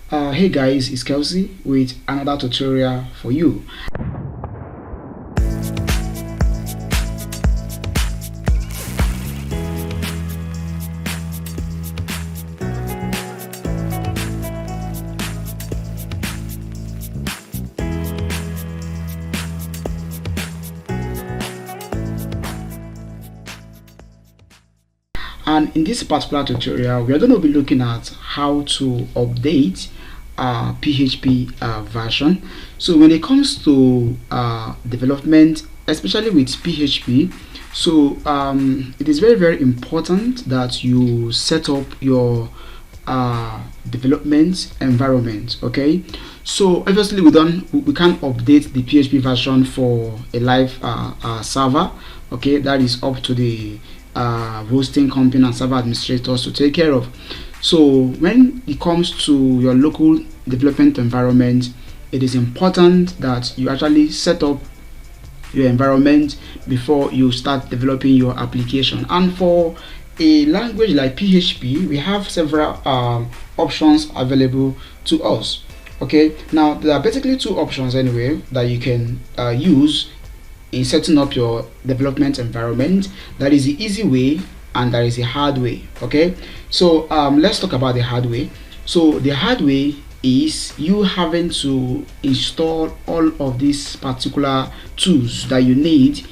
Hey guys, it's Kelsey with another tutorial for you. And in this particular tutorial, we are going to be looking at how to update PHP version. So when it comes to development, especially with PHP, so it is very important that you set up your development environment. Okay, so obviously we can't update the PHP version for a live server. Okay, that is up to the hosting company and server administrators to take care of. So when it comes to your local development environment, it is important that you actually set up your environment before you start developing your application. And for a language like PHP, we have several options available to us. Okay, now there are basically two options anyway that you can use in setting up your development environment. That is the easy way and there is a hard way. Okay, so let's talk about the hard way. So the hard way is you having to install all of these particular tools that you need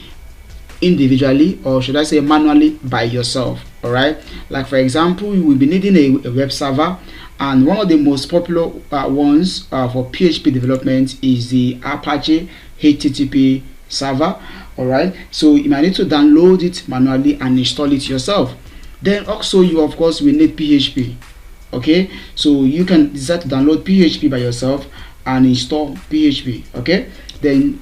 individually, or should I say manually, by yourself. All right, like for example, you will be needing a web server, and one of the most popular ones for PHP development is the Apache HTTP server. All right, so you might need to download it manually and install it yourself. Then also you of course will need PHP. Okay, so you can decide to download PHP by yourself and install PHP. Okay, then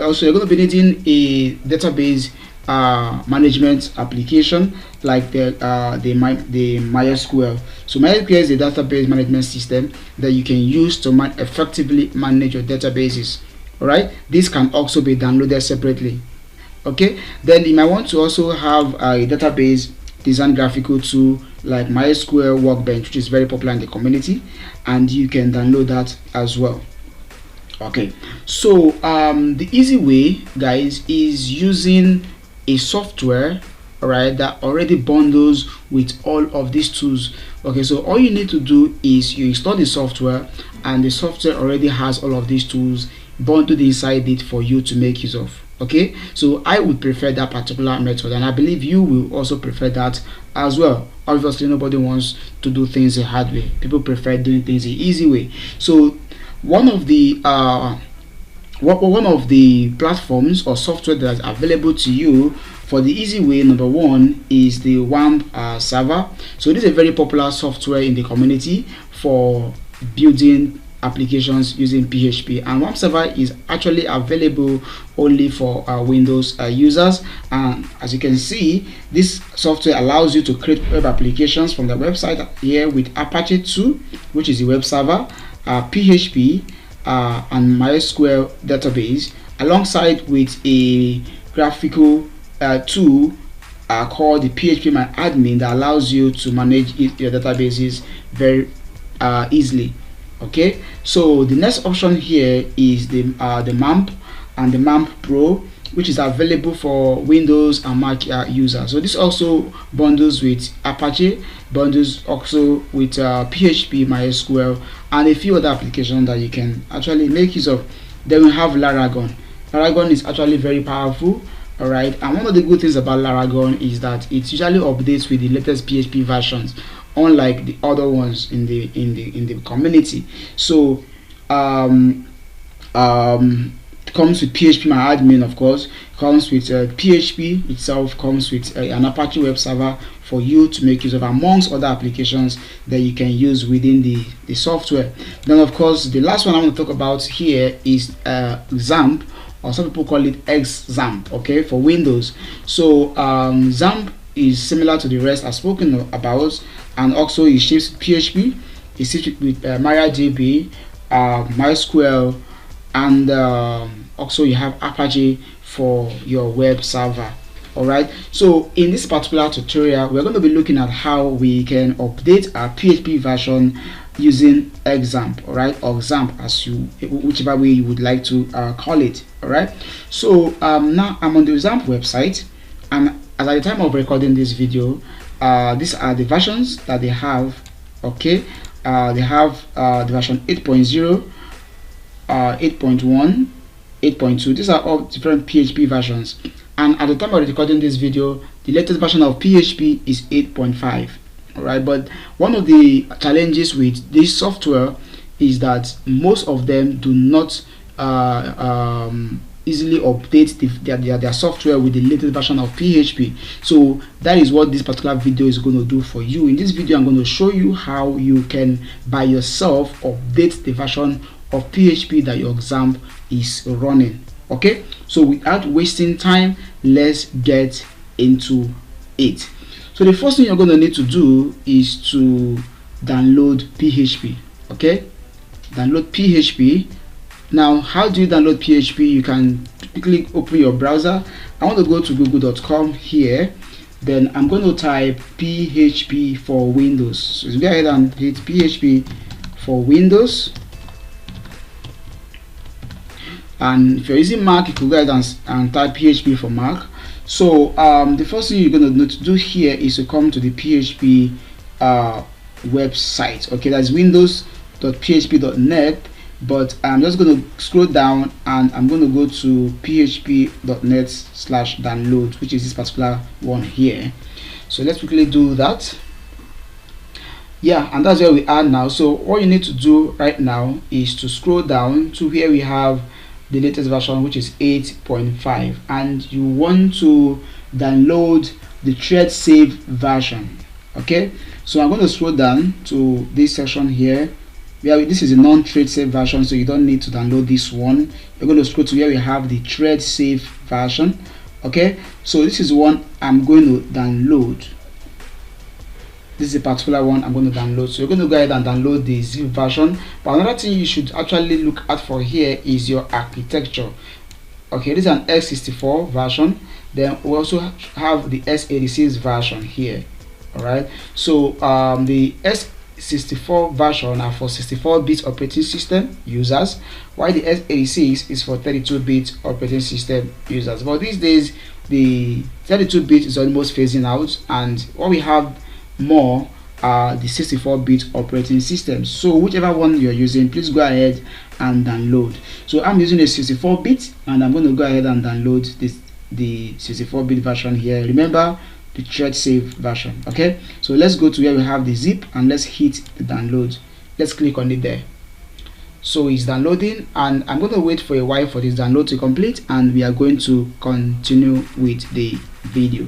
also you're going to be needing a database management application like the MySQL. So MySQL is a database management system that you can use to effectively manage your databases. All right, this can also be downloaded separately. Okay, then you might want to also have a database design graphical tool like MySQL Workbench, which is very popular in the community, and you can download that as well. Okay, so the easy way, guys, is using a software, all right, that already bundles with all of these tools. Okay, so all you need to do is you install the software, and the software already has all of these tools bundled inside it for you to make use of. Okay, so I would prefer that particular method, and I believe you will also prefer that as well. Obviously nobody wants to do things the hard way. People prefer doing things the easy way. So one of the platforms or software that is available to you for the easy way, number one, is the WAMP server. So this is a very popular software in the community for building applications using PHP, and WAMP server is actually available only for Windows users. And as you can see, this software allows you to create web applications from the website here with Apache 2, which is the web server, PHP and MySQL database, alongside with a graphical tool called the PHP My Admin that allows you to manage your databases very easily. Okay, so the next option here is the MAMP and the MAMP Pro, which is available for Windows and Mac users. So this also bundles with Apache, bundles also with PHP, MySQL, and a few other applications that you can actually make use of. Then we have Laragon. Laragon is actually very powerful. All right, and one of the good things about Laragon is that it usually updates with the latest PHP versions, unlike the other ones in the community. So it comes with PHP My Admin, of course, comes with PHP itself, comes with an Apache web server for you to make use of, amongst other applications that you can use within the software. Then of course the last one I want to talk about here is XAMPP, or some people call it XAMPP, okay, for Windows. So XAMPP is similar to the rest I've spoken about, and also it ships PHP, it ships with MariaDB, MySQL, and also you have Apache for your web server. All right, so in this particular tutorial we're going to be looking at how we can update our PHP version using XAMPP, all right, or XAMPP, as you, whichever way you would like to call it. All right. So now I'm on the XAMPP website, and as at the time of recording this video, these are the versions that they have. Okay, they have the version 8.0, 8.1, 8.2. These are all different PHP versions, and at the time of recording this video, the latest version of PHP is 8.5. all right. But one of the challenges with this software is that most of them do not easily update their software with the latest version of PHP. So that is what this particular video is going to do for you. In this video, I'm going to show you how you can by yourself update the version of PHP that your XAMPP is running. Okay, so without wasting time, let's get into it. So the first thing you're going to need to do is to download PHP. Okay, download PHP. Now, how do you download PHP? You can quickly open your browser. I want to go to google.com here. Then I'm going to type PHP for Windows. So go ahead and hit PHP for Windows. And if you're using Mac, you can go ahead and type PHP for Mac. So the first thing you're going to need to do here is to come to the PHP website. Okay, that's windows.php.net. But I'm just going to scroll down and I'm going to go to php.net/download, which is this particular one here. So let's quickly do that. Yeah, and that's where we are now. So what you need to do right now is to scroll down to where we have the latest version, which is 8.5, and you want to download the thread save version. Okay, so I'm going to scroll down to this section here. This is a non-thread save version, so you don't need to download this one. You're going to scroll to where we have the thread save version. Okay, so this is one I'm going to download. This is a particular one I'm going to download. So you're going to go ahead and download the zip version. But another thing you should actually look out for here is your architecture. Okay, this is an x64 version. Then we also have the x86 version here. All right, so the x64 version are for 64-bit operating system users, while the x86 is for 32-bit operating system users. But these days the 32-bit is almost phasing out, and what we have more are the 64-bit operating systems. So whichever one you're using, please go ahead and download. So I'm using a 64-bit, and I'm going to go ahead and download the 64-bit version here. Remember, the thread save version. Okay, so let's go to where we have the zip and let's hit the download. Let's click on it there. So it's downloading, and I'm going to wait for a while for this download to complete, and we are going to continue with the video.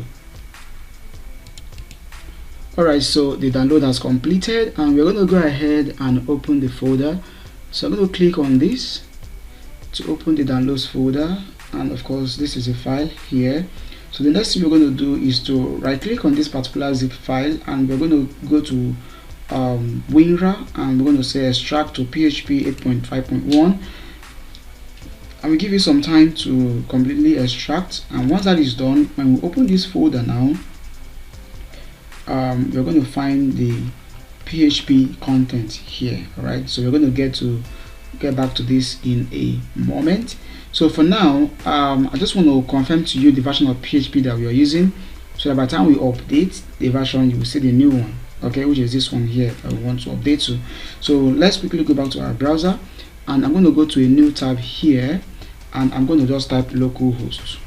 Alright, so the download has completed, and we're going to go ahead and open the folder. So I'm going to click on this to open the downloads folder, and of course this is a file here. So the next thing we're going to do is to right click on this particular zip file, and we're going to go to WinRAR, and we're going to say extract to PHP 8.5.1, and we give you some time to completely extract. And once that is done, when we open this folder now, we're going to find the PHP content here. All right, so we're going to get back to this in a moment. So for now, I just want to confirm to you the version of PHP that we are using, so that by the time we update the version, you will see the new one, okay, which is this one here that we want to update to. So let's quickly go back to our browser, and I'm going to go to a new tab here, and I'm going to just type localhost.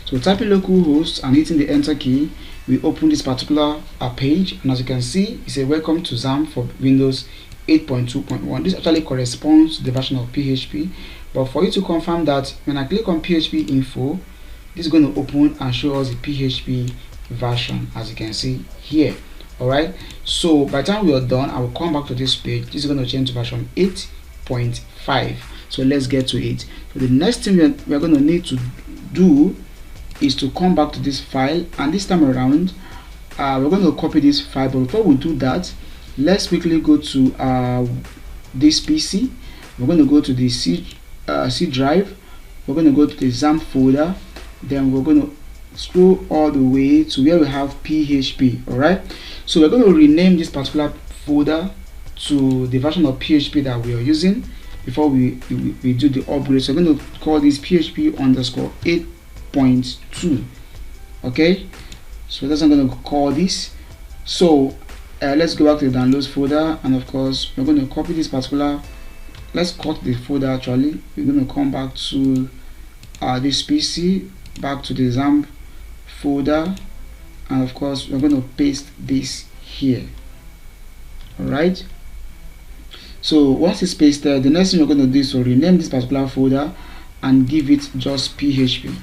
So typing localhost and hitting the enter key, we open this particular page, and as you can see, it's a welcome to XAMPP for Windows 8.2.1. This actually corresponds to the version of PHP, but for you to confirm that, when I click on PHP info, this is going to open and show us the PHP version, as you can see here. Alright, so by the time we are done, I will come back to this page. This is going to change to version 8.5. So let's get to it. So the next thing we are going to need to do is to come back to this file, and this time around we're going to copy this file. But before we do that, let's quickly go to this PC. We're going to go to the C drive. We're going to go to the XAMPP folder. Then we're going to scroll all the way to where we have PHP. All right, So we're going to rename this particular folder to the version of PHP that we are using before we do the upgrade. So we're going to call this PHP underscore 8.2. okay, so that's what I'm going to call this. So let's go back to the downloads folder, and of course we're going to copy this particular, let's cut the folder. Actually, we're going to come back to this PC, back to the XAMPP folder, and of course we're going to paste this here. All right, so once it's pasted, the next thing we're going to do is to rename this particular folder and give it just PHP.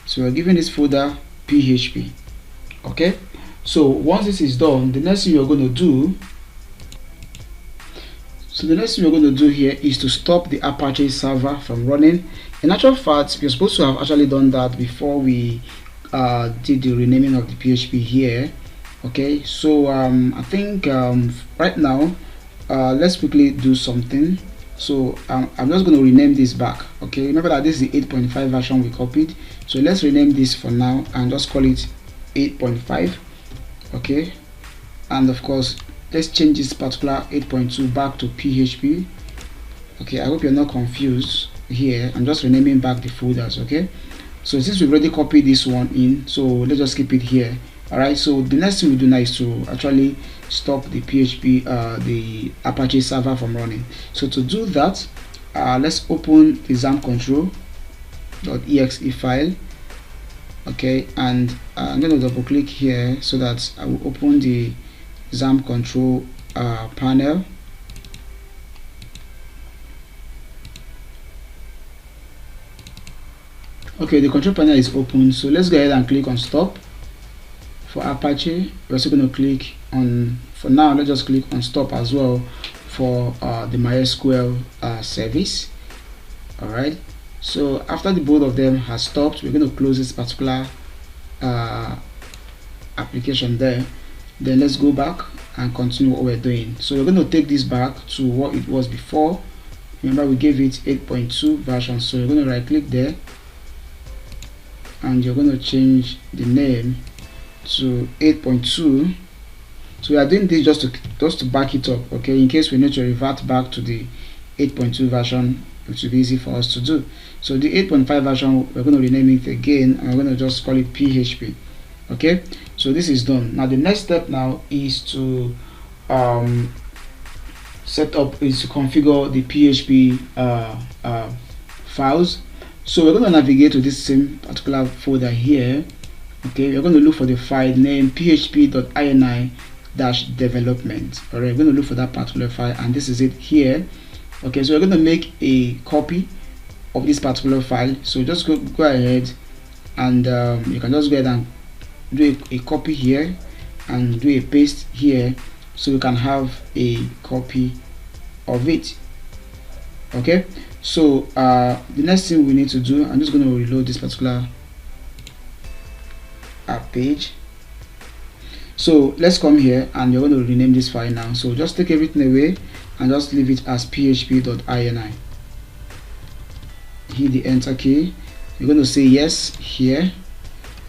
So we're giving this folder PHP. Okay, so once this is done, the next thing you're going to do, here is to stop the Apache server from running. In actual fact, we're supposed to have actually done that before we did the renaming of the PHP here. Okay, so I think right now let's quickly do something. So I'm just going to rename this back. Okay, remember that this is the 8.5 version we copied, so let's rename this for now and just call it 8.5. okay, and of course let's change this particular 8.2 back to PHP. okay, I hope you're not confused here. I'm just renaming back the folders. Okay, so since we've already copied this one in, so let's just keep it here. All right, so the next thing we do now is to actually stop the PHP the Apache server from running. So to do that, let's open the XAMPP control.exe file. okay, and I'm going to double click here so that I will open the XAMPP control panel. Okay, the control panel is open, so let's go ahead and click on stop. For Apache, we're also going to click on, for now let's just click on stop as well for the MySQL service. All right, so after the both of them has stopped, we're going to close this particular application there. Then let's go back and continue what we're doing. So we're going to take this back to what it was before. Remember, we gave it 8.2 version, so you're going to right click there and you're going to change the name to 8.2. so we are doing this just to back it up. Okay, in case we need to revert back to the 8.2 version, it will be easy for us to do. So the 8.5 version, we're going to rename it again and we're going to just call it PHP. okay, so this is done. Now the next step now is to configure the PHP files. So we're going to navigate to this same particular folder here. Okay, we're going to look for the file name php.ini-development. all right, we're going to look for that particular file, and this is it here. Okay, so we're going to make a copy of this particular file. So just go ahead and you can just go ahead and do a copy here and do a paste here, so we can have a copy of it. Okay, so the next thing we need to do, I'm just going to reload this particular page. So let's come here and you're going to rename this file now. So just take everything away and just leave it as php.ini. hit the enter key. You're going to say yes here.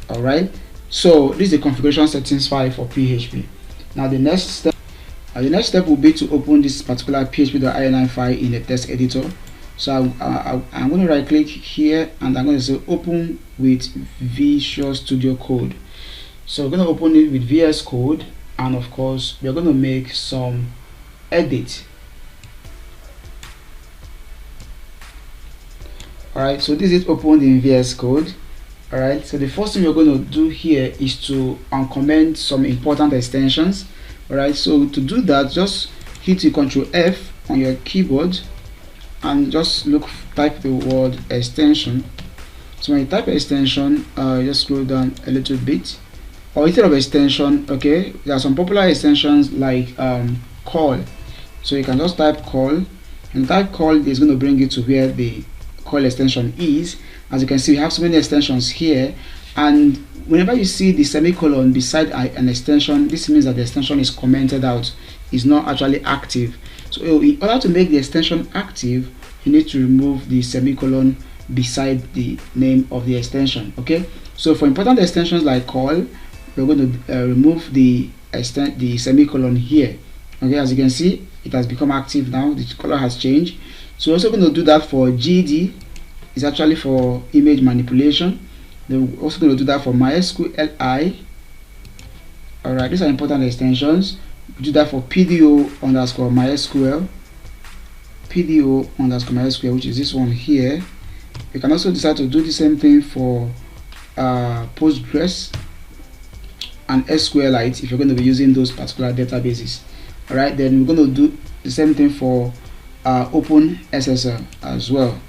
all right, so this is the configuration settings file for PHP. Now the next step will be to open this particular php.ini file in the text editor. So I'm going to right click here and I'm going to say open with Visual Studio Code. So we're going to open it with VS Code, and of course we're going to make some edit. all right, so this is opened in VS Code. all right, so the first thing we're going to do here is to uncomment some important extensions. all right, so to do that, just hit the Ctrl F on your keyboard and just type the word extension. So when you type extension, just scroll down a little bit, or instead of extension, okay, there are some popular extensions like call. So you can just type call, and type call is going to bring you to where the call extension is. As you can see, we have so many extensions here, and whenever you see the semicolon beside an extension, this means that the extension is commented out, is not actually active. So in order to make the extension active, you need to remove the semicolon beside the name of the extension. Okay, so for important extensions like call, we're going to remove the extend the semicolon here. Okay, as you can see, it has become active now. The color has changed. So we're also going to do that for GD. It's actually for image manipulation. Then we're also going to do that for MySQLi. Alright, these are important extensions. We do that for PDO_MySQL. PDO_MySQL, which is this one here. You can also decide to do the same thing for Postgres and SQLite if you're going to be using those particular databases. Alright, then we're going to do the same thing for OpenSSL as well.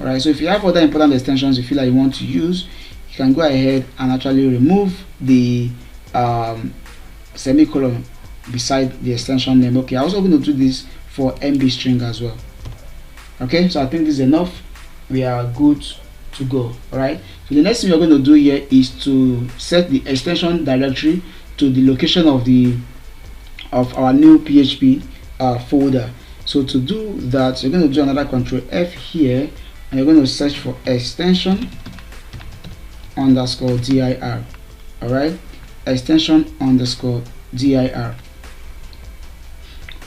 Alright, so if you have other important extensions you feel like you want to use, you can go ahead and actually remove the semicolon beside the extension name. Okay, I'm also going to do this for MB string as well. Okay, so I think this is enough. We are good to go. Alright, so the next thing we're going to do here is to set the extension directory to the location of our new PHP folder. So to do that, you're going to do another Control F here, and you're going to search for extension underscore dir. Alright, extension underscore dir.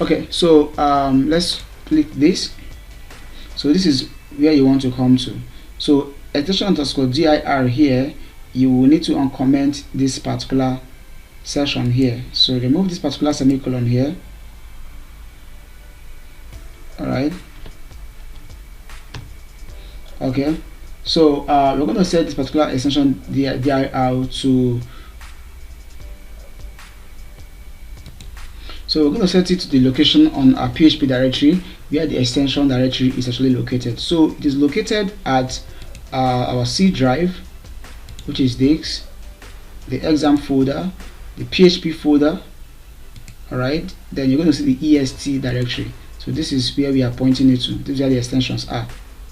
Okay, so let's click this. So this is where you want to come to. So extension underscore dir here, you will need to uncomment this particular section here. So remove this particular semicolon here. Alright, okay, so we're going to set this particular extension dir to, so we're going to set it to the location on our PHP directory where the extension directory is actually located. So it is located at our C drive, which is this, the XAMPP folder, the PHP folder. Alright, then you're going to see the EST directory. So this is where we are pointing it to. This is where the extensions are.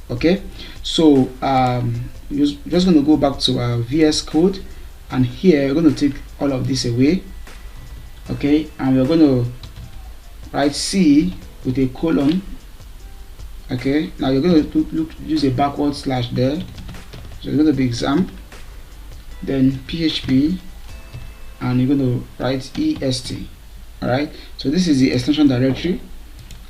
Okay, so we're just going to go back to our VS Code, and here we're going to take all of this away. Okay, and we're going to write C with a colon. Okay, now you're going to use a backward slash there. So it's going to be XAMPP, then PHP, and you're going to write EST. Alright, so this is the extension directory.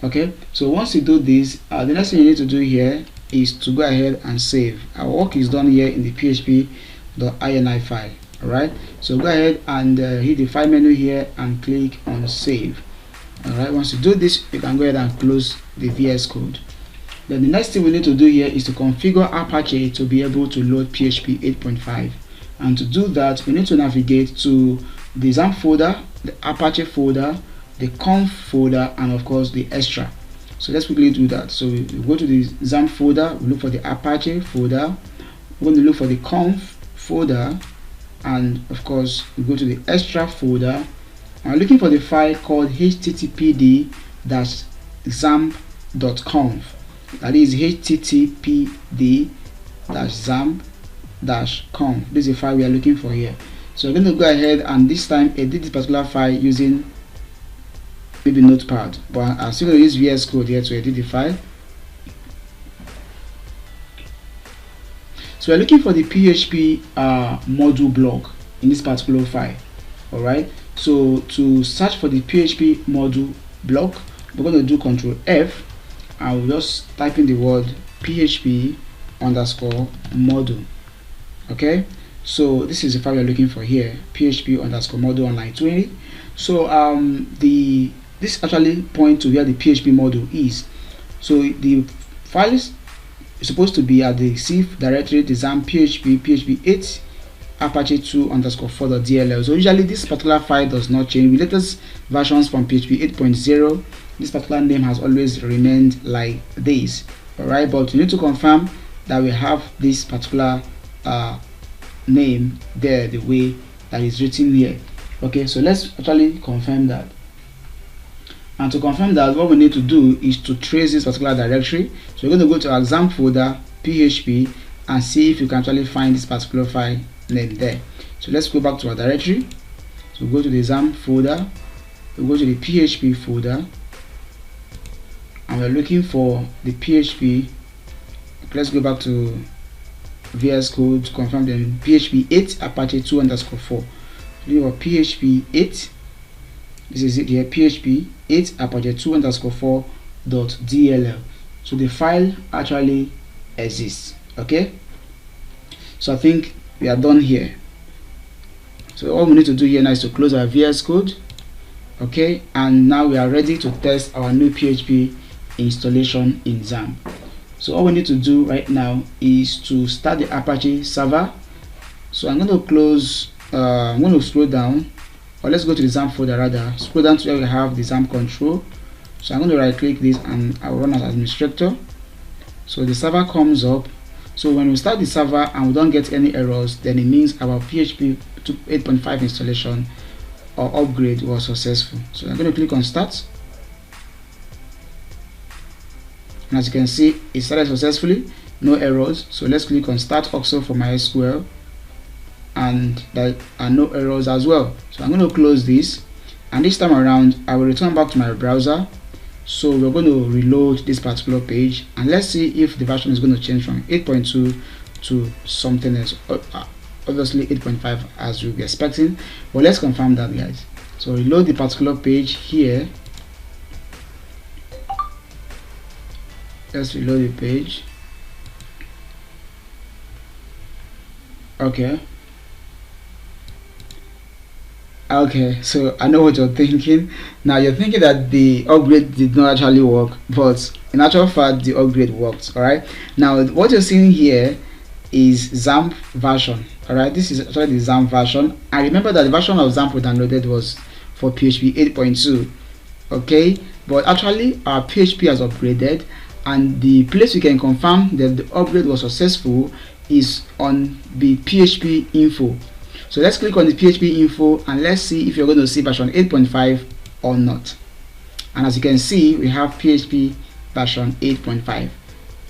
Okay, so once you do this, the next thing you need to do here is to go ahead and save. Our work is done here in the php.ini file. Alright, so go ahead and hit the file menu here and click on save. Alright, once you do this, you can go ahead and close the VS Code. Then the next thing we need to do here is to configure Apache to be able to load PHP 8.5. And to do that, we need to navigate to the XAMPP folder, the Apache folder, the conf folder, and of course the extra. So let's quickly do that. So we go to the XAMPP folder, we look for the Apache folder, we're going to look for the conf folder, and of course we go to the extra folder. I'm looking for the file called httpd-xampp.conf. that is httpd-xampp-conf. This is the file we are looking for here. So we're going to go ahead and this time edit this particular file using maybe Notepad, but I'm still going to use VS Code here to edit the file. So we're looking for the PHP module block in this particular file. Alright, so to search for the PHP module block, we're going to do Control F, and we'll just type in the word PHP_module. Okay, so this is the file we're looking for here, PHP_module on line 20. So this actually points to where the PHP module is. So the file is supposed to be at the C directory, the XAMPP PHP PHP 8 Apache 2_4.dll. So usually this particular file does not change. With latest versions from PHP 8.0, this particular name has always remained like this. Alright, but you need to confirm that we have this particular name there the way that is written here. Okay, so let's actually confirm that. And to confirm that, what we need to do is to trace this particular directory. So we're going to go to our XAMPP folder, PHP, and see if you can actually find this particular file name there. So let's go back to our directory. So go to the XAMPP folder, we go to the PHP folder, and we're looking for the PHP. Let's go back to VS Code to confirm the PHP 8 Apache 2_4. Looking for PHP 8 This is it here, PHP 8 apache 2_4.dll. so the file actually exists. Okay, so I think we are done here. So all we need to do here now is to close our VS Code. Okay, and now we are ready to test our new PHP installation in XAMPP. So all we need to do right now is to start the Apache server. So I'm going to close, I'm going to scroll down, or let's go to the XAMPP folder rather. Scroll down to where we have the XAMPP control. So I'm going to right click this and I'll run as administrator. So the server comes up. So when we start the server and we don't get any errors, then it means our PHP 8.5 installation or upgrade was successful. So I'm going to click on start, and as you can see, it started successfully, no errors. So let's click on start also for MySQL, and there are no errors as well. So I'm going to close this, and this time around I will return back to my browser. So we're going to reload this particular page, and let's see if the version is going to change from 8.2 to something else. Obviously 8.5 as we'll be expecting, but let's confirm that, guys. So reload the particular page here. Let's reload the page. Okay, so I know what you're thinking. Now you're thinking that the upgrade did not actually work, but in actual fact the upgrade worked. All right, now what you're seeing here is XAMPP version. All right, this is actually the XAMPP version. I remember that the version of XAMPP we downloaded was for PHP 8.2. okay, but actually our PHP has upgraded, and the place we can confirm that the upgrade was successful is on the PHP info. So let's click on the PHP info and let's see if you're going to see version 8.5 or not. And as you can see, we have PHP version 8.5.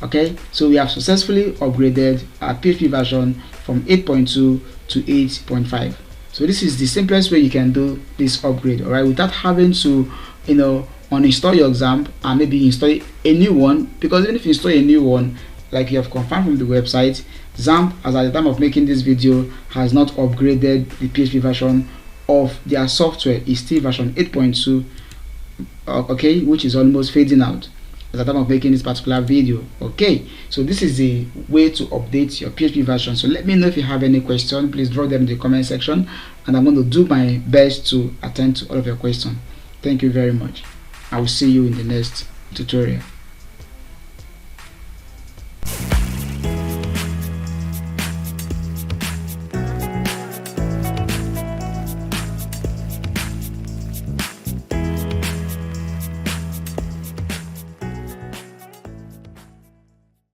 okay, so we have successfully upgraded our PHP version from 8.2 to 8.5. so this is the simplest way you can do this upgrade, all right, without having to, you know, uninstall your XAMPP and maybe install a new one, because even if you install a new one, like you have confirmed from the website, XAMPP, as at the time of making this video, has not upgraded the PHP version of their software. Is still version 8.2, okay, which is almost fading out at the time of making this particular video. Okay, so this is the way to update your PHP version. So let me know if you have any question. Please drop them in the comment section, and I'm going to do my best to attend to all of your questions. Thank you very much. I will see you in the next tutorial.